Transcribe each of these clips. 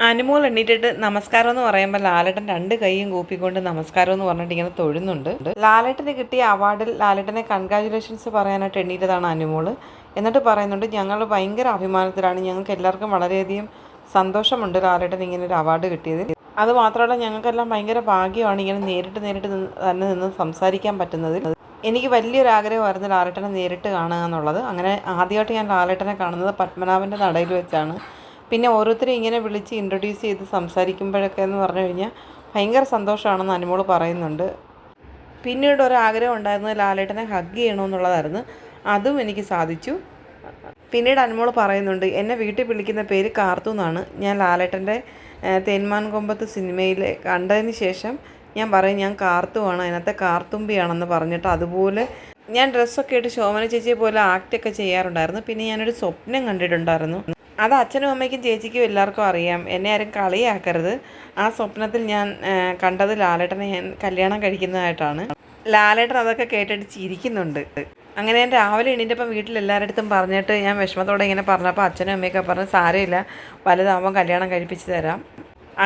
അനുമോൾ എണ്ണീറ്റിട്ട് നമസ്കാരം എന്ന് പറയുമ്പോൾ ലാലേട്ടൻ രണ്ട് കൈയും കൂപ്പിക്കൊണ്ട് നമസ്കാരം എന്ന് പറഞ്ഞിട്ട് ഇങ്ങനെ തൊഴുന്നുണ്ട്. ലാലേട്ടന് കിട്ടിയ അവാർഡിൽ ലാലേട്ടനെ കൺഗ്രാജുലേഷൻസ് പറയാനായിട്ട് എണ്ണീറ്റതാണ് അനുമോൾ. എന്നിട്ട് പറയുന്നുണ്ട്, ഞങ്ങൾ ഭയങ്കര അഭിമാനത്തിലാണ്, ഞങ്ങൾക്ക് എല്ലാവർക്കും വളരെയധികം സന്തോഷമുണ്ട് ലാലേട്ടൻ ഇങ്ങനെ ഒരു അവാർഡ് കിട്ടിയത്. അതുമാത്രമല്ല, ഞങ്ങൾക്കെല്ലാം ഭയങ്കര ഭാഗ്യമാണ് ഇങ്ങനെ നേരിട്ട് തന്നെ നിന്ന് സംസാരിക്കാൻ പറ്റുന്നതിൽ. എനിക്ക് വലിയൊരു ആഗ്രഹമായിരുന്നു ലാലേട്ടനെ നേരിട്ട് കാണുക എന്നുള്ളത്. അങ്ങനെ ആദ്യമായിട്ട് ഞാൻ ലാലേട്ടനെ കാണുന്നത് പത്മനാഭൻ്റെ നടയിൽ വെച്ചാണ്. പിന്നെ ഓരോരുത്തരും ഇങ്ങനെ വിളിച്ച് ഇൻട്രൊഡ്യൂസ് ചെയ്ത് സംസാരിക്കുമ്പോഴൊക്കെ എന്ന് പറഞ്ഞു കഴിഞ്ഞാൽ ഭയങ്കര സന്തോഷമാണെന്ന് അനുമോൾ പറയുന്നുണ്ട്. പിന്നീട് ഒരാഗ്രഹം ഉണ്ടായിരുന്നത് ലാലേട്ടനെ ഹഗ് ചെയ്യണമെന്നുള്ളതായിരുന്നു. അതും എനിക്ക് സാധിച്ചു. പിന്നീട് അനുമോൾ പറയുന്നുണ്ട്, എന്നെ വീട്ടിൽ വിളിക്കുന്ന പേര് കാർത്തു എന്നാണ്. ഞാൻ ലാലേട്ടൻ്റെ തേന്മാൻ കൊമ്പത്ത് സിനിമയിൽ കണ്ടതിന് ശേഷം ഞാൻ പറയും ഞാൻ കാർത്തുവാണ്, അതിനകത്തെ കാർത്തുമ്പിയാണെന്ന് പറഞ്ഞിട്ട് അതുപോലെ ഞാൻ ഡ്രസ്സൊക്കെ ഇട്ട് ശോഭന ചേച്ചിയെ പോലെ ആക്റ്റൊക്കെ ചെയ്യാറുണ്ടായിരുന്നു. പിന്നെ ഞാനൊരു സ്വപ്നം കണ്ടിട്ടുണ്ടായിരുന്നു. അത് അച്ഛനും അമ്മയ്ക്കും ചേച്ചിക്കും എല്ലാവർക്കും അറിയാം. എന്നെ ആരും കളിയാക്കരുത്. ആ സ്വപ്നത്തിൽ ഞാൻ കണ്ടത് ലാലേട്ടനെ ഞാൻ കല്യാണം കഴിക്കുന്നതായിട്ടാണ്. ലാലേട്ടൻ അതൊക്കെ കേട്ടിട്ട് ചിരിക്കുന്നുണ്ട്. അങ്ങനെ ഞാൻ രാവിലെ എണീറ്റപ്പം വീട്ടിലെല്ലാവരുടെ അടുത്തും പറഞ്ഞിട്ട് ഞാൻ വിഷമത്തോടെ ഇങ്ങനെ പറഞ്ഞപ്പോൾ അച്ഛനും അമ്മയൊക്കെ പറഞ്ഞ് സാരമില്ല, വലുതാവുമ്പം കല്യാണം കഴിപ്പിച്ച് തരാം,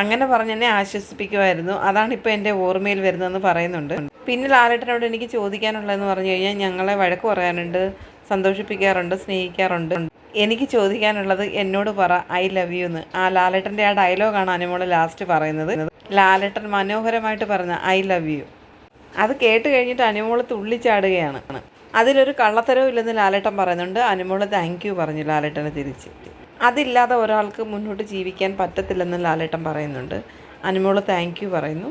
അങ്ങനെ പറഞ്ഞ് എന്നെ ആശ്വസിപ്പിക്കുമായിരുന്നു. അതാണ് ഇപ്പോൾ എൻ്റെ ഓർമ്മയിൽ വരുന്നതെന്ന് പറയുന്നുണ്ട്. പിന്നെ ലാലേട്ടനോട് എനിക്ക് ചോദിക്കാനുള്ളതെന്ന് പറഞ്ഞു കഴിഞ്ഞാൽ, ഞങ്ങളെ വഴക്ക് പറയാറുണ്ട്, സന്തോഷിപ്പിക്കാറുണ്ട്, സ്നേഹിക്കാറുണ്ട്. എനിക്ക് ചോദിക്കാനുള്ളത് എന്നോട് പറ ഐ ലവ് യു എന്ന്. ആ ലാലേട്ടൻ്റെ ആ ഡയലോഗാണ് അനുമോൾ ലാസ്റ്റ് പറയുന്നത്. ലാലേട്ടൻ മനോഹരമായിട്ട് പറഞ്ഞ ഐ ലവ് യു. അത് കേട്ട് കഴിഞ്ഞിട്ട് അനുമോൾ തുള്ളിച്ചാടുകയാണ്. അതിലൊരു കള്ളത്തരവും ഇല്ലെന്ന് ലാലേട്ടൻ പറയുന്നുണ്ട്. അനുമോൾ താങ്ക് യു പറഞ്ഞു ലാലേട്ടനെ തിരിച്ച്. അതില്ലാതെ ഒരാൾക്ക് മുന്നോട്ട് ജീവിക്കാൻ പറ്റത്തില്ലെന്ന് ലാലേട്ടൻ പറയുന്നുണ്ട്. അനുമോൾ താങ്ക് യു പറയുന്നു.